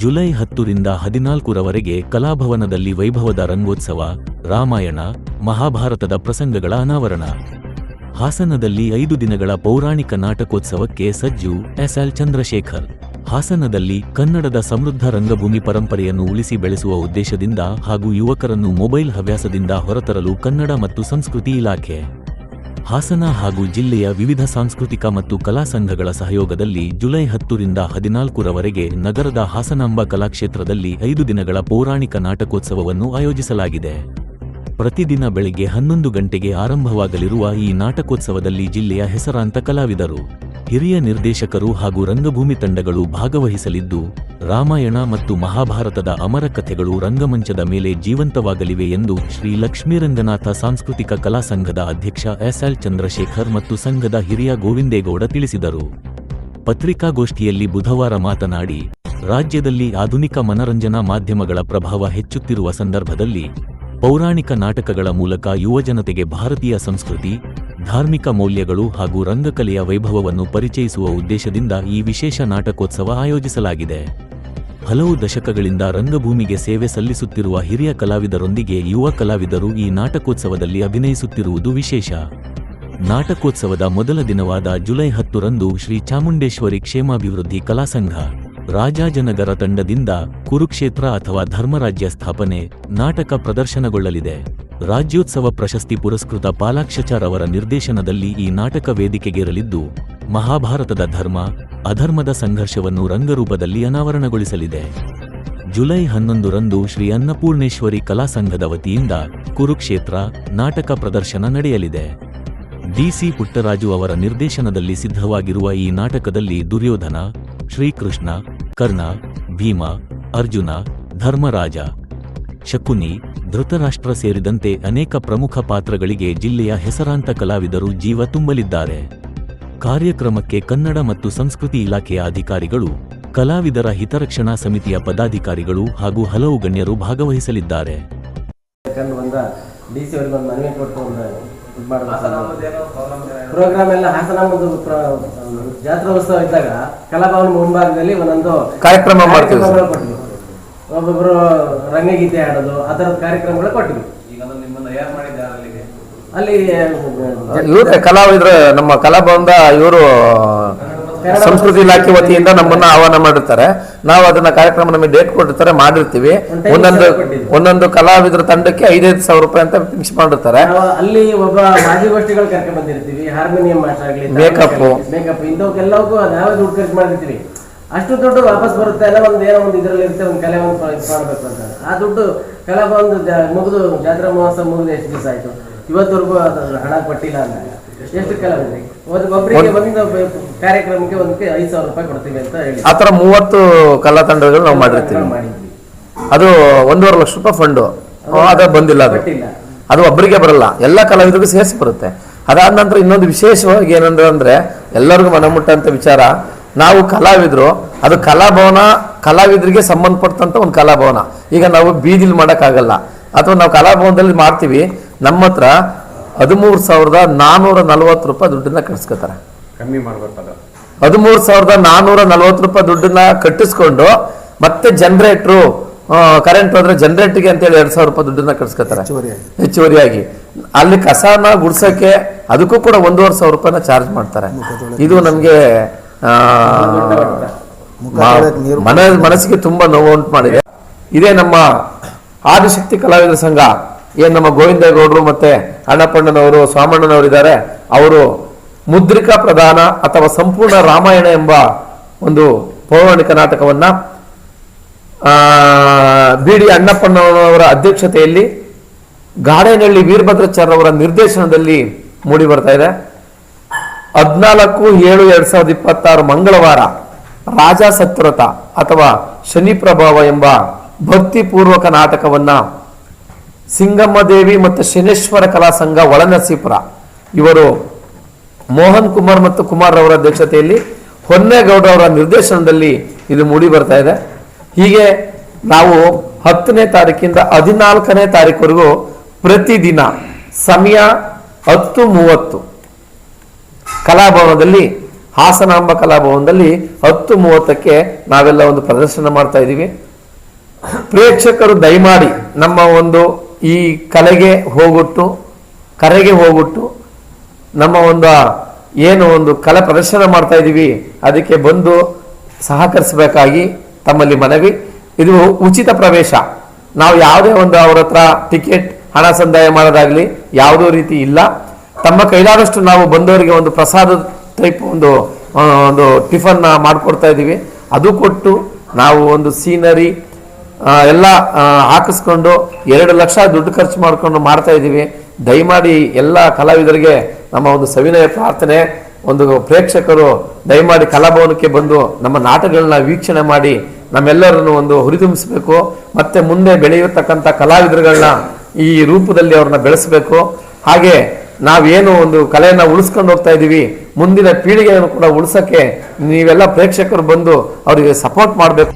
July 10ರಿಂದ 14ರವರೆಗೆ ಕಲಾಭವನದಲ್ಲಿ ವೈಭವದ ರಂಗೋತ್ಸವ, ರಾಮಾಯಣ, ಮಹಾಭಾರತದ ಪ್ರಸಂಗಗಳ ಅನಾವರಣ. ಹಾಸನದಲ್ಲಿ 5 ದಿನಗಳ ಪೌರಾಣಿಕ ನಾಟಕೋತ್ಸವಕ್ಕೆ ಸಜ್ಜು. ಎಸ್ಎಲ್ ಚಂದ್ರಶೇಖರ್. ಹಾಸನದಲ್ಲಿ ಕನ್ನಡದ ಸಮೃದ್ಧ ರಂಗಭೂಮಿ ಪರಂಪರೆಯನ್ನು ಉಳಿಸಿ ಬೆಳೆಸುವ ಉದ್ದೇಶದಿಂದ ಹಾಗೂ ಯುವಕರನ್ನು ಮೊಬೈಲ್ ಹವ್ಯಾಸದಿಂದ ಹೊರತರಲು ಕನ್ನಡ ಮತ್ತು ಸಂಸ್ಕೃತಿ ಇಲಾಖೆ, ಹಾಸನ ಹಾಗೂ ಜಿಲ್ಲೆಯ ವಿವಿಧ ಸಾಂಸ್ಕೃತಿಕ ಮತ್ತು ಕಲಾ ಸಂಘಗಳ ಸಹಯೋಗದಲ್ಲಿ ಜುಲೈ 10ರಿಂದ 14ರವರೆಗೆ ನಗರದ ಹಾಸನಾಂಬ ಕಲಾಕ್ಷೇತ್ರದಲ್ಲಿ 5 ದಿನಗಳ ಪೌರಾಣಿಕ ನಾಟಕೋತ್ಸವವನ್ನು ಆಯೋಜಿಸಲಾಗಿದೆ. ಪ್ರತಿದಿನ ಬೆಳಗ್ಗೆ 11 ಗಂಟೆಗೆ ಆರಂಭವಾಗಲಿರುವ ಈ ನಾಟಕೋತ್ಸವದಲ್ಲಿ ಜಿಲ್ಲೆಯ ಹೆಸರಾಂತ ಕಲಾವಿದರು, ಹಿರಿಯ ನಿರ್ದೇಶಕರು ಹಾಗೂ ರಂಗಭೂಮಿ ತಂಡಗಳು ಭಾಗವಹಿಸಲಿದ್ದು, ರಾಮಾಯಣ ಮತ್ತು ಮಹಾಭಾರತದ ಅಮರ ಕಥೆಗಳು ರಂಗಮಂಚದ ಮೇಲೆ ಜೀವಂತವಾಗಲಿವೆ ಎಂದು ಶ್ರೀ ಲಕ್ಷ್ಮೀರಂಗನಾಥ ಸಾಂಸ್ಕೃತಿಕ ಕಲಾ ಸಂಘದ ಅಧ್ಯಕ್ಷ ಎಸ್ಎಲ್ ಚಂದ್ರಶೇಖರ್ ಮತ್ತು ಸಂಘದ ಹಿರಿಯ ಗೋವಿಂದೇಗೌಡ ತಿಳಿಸಿದರು. ಪತ್ರಿಕಾಗೋಷ್ಠಿಯಲ್ಲಿ ಬುಧವಾರ ಮಾತನಾಡಿ, ರಾಜ್ಯದಲ್ಲಿ ಆಧುನಿಕ ಮನರಂಜನಾ ಮಾಧ್ಯಮಗಳ ಪ್ರಭಾವ ಹೆಚ್ಚುತ್ತಿರುವ ಸಂದರ್ಭದಲ್ಲಿ ಪೌರಾಣಿಕ ನಾಟಕಗಳ ಮೂಲಕ ಯುವಜನತೆಗೆ ಭಾರತೀಯ ಸಂಸ್ಕೃತಿ, ಧಾರ್ಮಿಕ ಮೌಲ್ಯಗಳು ಹಾಗೂ ರಂಗಕಲೆಯ ವೈಭವವನ್ನು ಪರಿಚಯಿಸುವ ಉದ್ದೇಶದಿಂದ ಈ ವಿಶೇಷ ನಾಟಕೋತ್ಸವ ಆಯೋಜಿಸಲಾಗಿದೆ. ಹಲವು ದಶಕಗಳಿಂದ ರಂಗಭೂಮಿಗೆ ಸೇವೆ ಸಲ್ಲಿಸುತ್ತಿರುವ ಹಿರಿಯ ಕಲಾವಿದರೊಂದಿಗೆ ಯುವ ಕಲಾವಿದರು ಈ ನಾಟಕೋತ್ಸವದಲ್ಲಿ ಅಭಿನಯಿಸುತ್ತಿರುವುದು ವಿಶೇಷ. ನಾಟಕೋತ್ಸವದ ಮೊದಲ ದಿನವಾದ ಜುಲೈ 10ರಂದು ಶ್ರೀ ಚಾಮುಂಡೇಶ್ವರಿ ಕ್ಷೇಮಾಭಿವೃದ್ಧಿ ಕಲಾಸಂಘ, ರಾಜಾಜನಗರ ತಂಡದಿಂದ ಕುರುಕ್ಷೇತ್ರ ಅಥವಾ ಧರ್ಮರಾಜ್ಯ ಸ್ಥಾಪನೆ ನಾಟಕ ಪ್ರದರ್ಶನಗೊಳ್ಳಲಿದೆ. ರಾಜ್ಯೋತ್ಸವ ಪ್ರಶಸ್ತಿ ಪುರಸ್ಕೃತ ಪಾಲಾಕ್ಷಚಾರ್ ಅವರ ನಿರ್ದೇಶನದಲ್ಲಿ ಈ ನಾಟಕ ವೇದಿಕೆಗೇರಲಿದ್ದು, ಮಹಾಭಾರತದ ಧರ್ಮ ಅಧರ್ಮದ ಸಂಘರ್ಷವನ್ನು ರಂಗರೂಪದಲ್ಲಿ ಅನಾವರಣಗೊಳಿಸಲಿದೆ. ಜುಲೈ 11ರಂದು ಶ್ರೀ ಅನ್ನಪೂರ್ಣೇಶ್ವರಿ ಕಲಾಸಂಘದ ವತಿಯಿಂದ ಕುರುಕ್ಷೇತ್ರ ನಾಟಕ ಪ್ರದರ್ಶನ ನಡೆಯಲಿದೆ. ಡಿಸಿ ಪುಟ್ಟರಾಜು ಅವರ ನಿರ್ದೇಶನದಲ್ಲಿ ಸಿದ್ಧವಾಗಿರುವ ಈ ನಾಟಕದಲ್ಲಿ ದುರ್ಯೋಧನ, ಶ್ರೀಕೃಷ್ಣ, ಕರ್ಣ, ಭೀಮ, ಅರ್ಜುನ, ಧರ್ಮರಾಜ, ಶಕುನಿ, ಧೃತರಾಷ್ಟ್ರ ಸೇರಿದಂತೆ ಅನೇಕ ಪ್ರಮುಖ ಪಾತ್ರಗಳಿಗೆ ಜಿಲ್ಲೆಯ ಹೆಸರಾಂತ ಕಲಾವಿದರು ಜೀವ ತುಂಬಲಿದ್ದಾರೆ. ಕಾರ್ಯಕ್ರಮಕ್ಕೆ ಕನ್ನಡ ಮತ್ತು ಸಂಸ್ಕೃತಿ ಇಲಾಖೆಯ ಅಧಿಕಾರಿಗಳು, ಕಲಾವಿದರ ಹಿತರಕ್ಷಣಾ ಸಮಿತಿಯ ಪದಾಧಿಕಾರಿಗಳು ಹಾಗೂ ಹಲವು ಗಣ್ಯರು ಭಾಗವಹಿಸಲಿದ್ದಾರೆ. ಪ್ರೋಗ್ರಾಮ್ ಎಲ್ಲ ಹಾಸನಾಂಬದ ಜಾತ್ರೋತ್ಸವ ಇದ್ದಾಗ ಕಲಾಭವನ ಮುಂಭಾಗದಲ್ಲಿ ಒಂದೊಂದು ಕಾರ್ಯಕ್ರಮ ಮಾಡ್ತೀವಿ. ಒಬ್ಬೊಬ್ರು ರಂಗಗೀತೆ ಆಡೋದು ಆ ತರದ ಕಾರ್ಯಕ್ರಮಗಳು ಕೊಟ್ಟಿವಿ. ಅಲ್ಲಿ ಇವ್ರೆ ಕಲಾವಿದ್ರು ನಮ್ಮ ಕಲಾಭವನದ ಇವರು ಸಂಸ್ಕೃತಿ ಇಲಾಖೆ ವತಿಯಿಂದ ನಮ್ಮನ್ನ ಆಹ್ವಾನ ಮಾಡಿರ್ತಾರೆ. ನಾವು ಅದನ್ನ ಕಾರ್ಯಕ್ರಮ ನಮಗೆ ಡೇಟ್ ಕೊಟ್ಟಿರ್ತಾರೆ, ಮಾಡಿರ್ತೀವಿ. ಒಂದೊಂದು ಕಲಾವಿದರ ತಂಡಕ್ಕೆ 5,000 ರೂಪಾಯಿ ಅಂತ ಫಿಕ್ಸ್ ಮಾಡಿರ್ತಾರೆ. ಅಲ್ಲಿ ಒಬ್ಬ ಮಾಜಿಗೋಷ್ಠಿಗಳು ಕರ್ಕೊಂಡ್ ಬಂದಿರ್ತೀವಿ, ಹಾರ್ಮೋನಿಯಂ ಮಾಸ್ಟರ್ ಆಗ್ಲಿ, ಮೇಕಪ್ ಇಂಥವಕ್ಕೆಲ್ಲವಕ್ಕೂ ನಾವೇ ದುಡ್ಡು ಖರ್ಚು ಮಾಡಿರ್ತೀವಿ. ಅಷ್ಟು ದುಡ್ಡು ವಾಪಸ್ ಬರುತ್ತೆ ಅಲ್ಲ, ಏನೋ ಒಂದು ಇದರಲ್ಲಿ ಇರುತ್ತೆ, ಒಂದು ಕಲೆ ಒಂದು ಮಾಡಬೇಕು ಅಂತ. ಆ ದುಡ್ಡು ಕಲಾಭವನ ಮುಗಿದು ಜಾತ್ರಾ ಮಹೋತ್ಸವ ಮುಗಿದು ಎಷ್ಟು ದಿವಸ ಆಯ್ತು, ಇವತ್ತವರೆಗೂ ಹಣ ಕೊಟ್ಟಿಲ್ಲ ಅಂದಾಗ ಎಷ್ಟು ಕಲಾವಿದರಿಗೆ ಒಬ್ಬರಿಗೆ ಒಂದು ಕಾರ್ಯಕ್ರಮಕ್ಕೆ ಒಂದಕ್ಕೆ 5,000 ರೂಪಾಯಿ ಕೊಡ್ತೀವಿ ಅಂತ ಹೇಳಿ ಆತರ 30 ಕಲಾ ತಂಡಗಳು ನಾವು ಮಾಡಿರ್ತೀವಿ. ಅದು 1.5 ಲಕ್ಷ ರೂಪಾಯಿ ಫಂಡು ಅದು ಬಂದಿಲ್ಲ. ಅದು ಒಬ್ಬರಿಗೆ ಬರಲ್ಲ, ಎಲ್ಲ ಕಲಾವಿದರಿಗೂ ಸೇರಿಸಿ ಬರುತ್ತೆ. ಅದಾದ ನಂತರ ಇನ್ನೊಂದು ವಿಶೇಷವಾಗಿ ಏನಂದ್ರೆ ಎಲ್ಲರಿಗೂ ಮನಮುಟ್ಟಂತ ವಿಚಾರ, ನಾವು ಕಲಾವಿದರು, ಅದು ಕಲಾಭವನ ಕಲಾವಿದರಿಗೆ ಸಂಬಂಧಪಟ್ಟಂತ ಒಂದು ಕಲಾಭವನ. ಈಗ ನಾವು ಬೀದಿಲಿ ಮಾಡೋಕ್ಕಾಗಲ್ಲ, ಅಥವಾ ನಾವು ಕಲಾಭವನದಲ್ಲಿ ಮಾಡ್ತೀವಿ. ನಮ್ಮ ಹತ್ರ 13,440 ರೂಪಾಯಿ ದುಡ್ಡನ್ನ ಕಟ್ಟಿಸ್ಕೊತಾರೆ. ಕಮ್ಮಿ ಮಾಡ್ಬೇಕು. 13,440 ರೂಪಾಯಿ ದುಡ್ಡನ್ನ ಕಟ್ಟಿಸ್ಕೊಂಡು ಮತ್ತೆ ಜನರೇಟ್ರು ಕರೆಂಟ್ ಹೋದ್ರೆ ಜನರೇಟ್ಗೆ ಅಂತೇಳಿ 2,000 ರೂಪಾಯಿ ದುಡ್ಡನ್ನ ಕಟ್ಟಿಸ್ಕೊತಾರೆ ಹೆಚ್ಚುವರಿಯಾಗಿ. ಅಲ್ಲಿ ಕಸನ ಗುಡ್ಸಕ್ಕೆ ಅದಕ್ಕೂ ಕೂಡ 1,500 ರೂಪಾಯಿನ ಚಾರ್ಜ್ ಮಾಡ್ತಾರೆ. ಇದು ನಮ್ಗೆ ಮನಸ್ಸಿಗೆ ತುಂಬಾ ನೋವು ಉಂಟು ಮಾಡಿದೆ. ಇದೇ ನಮ್ಮ ಆದಿಶಕ್ತಿ ಕಲಾವಿದರ ಸಂಘ, ಏನ್ ನಮ್ಮ ಗೋವಿಂದೇಗೌಡರು ಮತ್ತೆ ಅಣ್ಣಪ್ಪಣ್ಣನವರು, ಸ್ವಾಮಣ್ಣನವರು ಇದ್ದಾರೆ. ಅವರು ಮುದ್ರಿಕಾ ಪ್ರಧಾನ ಅಥವಾ ಸಂಪೂರ್ಣ ರಾಮಾಯಣ ಎಂಬ ಒಂದು ಪೌರಾಣಿಕ ನಾಟಕವನ್ನ ಬಿಡಿ ಅಣ್ಣಪ್ಪಣ್ಣನವರ ಅಧ್ಯಕ್ಷತೆಯಲ್ಲಿ ಗಾಡೇನಹಳ್ಳಿ ವೀರಭದ್ರಾಚಾರ್ಯ ಅವರ ನಿರ್ದೇಶನದಲ್ಲಿ ಮೂಡಿ ಬರ್ತಾ ಇದೆ. 14/7/2026 ಮಂಗಳವಾರ ರಾಜ ಸತ್ವ್ರತ ಅಥವಾ ಶನಿ ಪ್ರಭಾವ ಎಂಬ ಭಕ್ತಿಪೂರ್ವಕ ನಾಟಕವನ್ನ ಸಿಂಗಮ್ಮದೇವಿ ಮತ್ತು ಶನೇಶ್ವರ ಕಲಾ ಸಂಘ ಒಳನರಸೀಪುರ ಇವರು ಮೋಹನ್ ಕುಮಾರ್ ಮತ್ತು ಕುಮಾರ್ ಅವರ ಅಧ್ಯಕ್ಷತೆಯಲ್ಲಿ ಹೊನ್ನೇಗೌಡ ಅವರ ನಿರ್ದೇಶನದಲ್ಲಿ ಇದು ಮೂಡಿ ಬರ್ತಾ ಇದೆ. ಹೀಗೆ ನಾವು 10ನೇ ತಾರೀಕಿಂದ 14ನೇ ತಾರೀಕುವರೆಗೂ ಪ್ರತಿದಿನ ಸಮಯ 10:30 ಕಲಾಭವನದಲ್ಲಿ ಹಾಸನಾಂಬ ಕಲಾಭವನದಲ್ಲಿ 10:30ಕ್ಕೆ ನಾವೆಲ್ಲ ಒಂದು ಪ್ರದರ್ಶನ ಮಾಡ್ತಾ ಇದ್ದೀವಿ. ಪ್ರೇಕ್ಷಕರು ದಯಮಾಡಿ ನಮ್ಮ ಒಂದು ಈ ಕರೆಗೆ ಹೋಗುಟ್ಟು ನಮ್ಮ ಒಂದು ಏನು ಒಂದು ಕಲೆ ಪ್ರದರ್ಶನ ಮಾಡ್ತಾ ಇದ್ದೀವಿ ಅದಕ್ಕೆ ಬಂದು ಸಹಕರಿಸಬೇಕಾಗಿ ತಮ್ಮಲ್ಲಿ ಮನವಿ. ಇದು ಉಚಿತ ಪ್ರವೇಶ. ನಾವು ಯಾವುದೇ ಒಂದು ಅವ್ರ ಹತ್ರ ಟಿಕೆಟ್ ಹಣ ಸಂದಾಯ ಮಾಡೋದಾಗ್ಲಿ ಯಾವುದೋ ರೀತಿ ಇಲ್ಲ. ತಮ್ಮ ಕೈಲಾದಷ್ಟು ನಾವು ಬಂದವರಿಗೆ ಒಂದು ಪ್ರಸಾದ ಟೈಪ್ ಒಂದು ಟಿಫನ್ ಮಾಡಿಕೊಡ್ತಾ ಇದ್ದೀವಿ. ಅದು ಕೊಟ್ಟು ನಾವು ಒಂದು ಸೀನರಿ ಎಲ್ಲ ಹಾಕಿಸ್ಕೊಂಡು 2 ಲಕ್ಷ ದುಡ್ಡು ಖರ್ಚು ಮಾಡ್ಕೊಂಡು ಮಾಡ್ತಾ ಇದ್ದೀವಿ. ದಯಮಾಡಿ ಎಲ್ಲ ಕಲಾವಿದರಿಗೆ ನಮ್ಮ ಒಂದು ಸವಿನಯ ಪ್ರಾರ್ಥನೆ, ಒಂದು ಪ್ರೇಕ್ಷಕರು ದಯಮಾಡಿ ಕಲಾಭವನಕ್ಕೆ ಬಂದು ನಮ್ಮ ನಾಟಕಗಳನ್ನ ವೀಕ್ಷಣೆ ಮಾಡಿ ನಮ್ಮೆಲ್ಲರನ್ನು ಒಂದು ಹುರಿದುಂಬಿಸಬೇಕು. ಮತ್ತೆ ಮುಂದೆ ಬೆಳೆಯತಕ್ಕಂಥ ಕಲಾವಿದರುಗಳನ್ನ ಈ ರೂಪದಲ್ಲಿ ಅವ್ರನ್ನ ಬೆಳೆಸಬೇಕು. ಹಾಗೆ ನಾವೇನು ಒಂದು ಕಲೆಯನ್ನ ಉಳಿಸ್ಕೊಂಡು ಹೋಗ್ತಾ ಇದ್ದೀವಿ, ಮುಂದಿನ ಪೀಳಿಗೆಯನ್ನು ಕೂಡ ಉಳಿಸಕ್ಕೆ ನೀವೆಲ್ಲ ಪ್ರೇಕ್ಷಕರು ಬಂದು ಅವರಿಗೆ ಸಪೋರ್ಟ್ ಮಾಡಬೇಕು.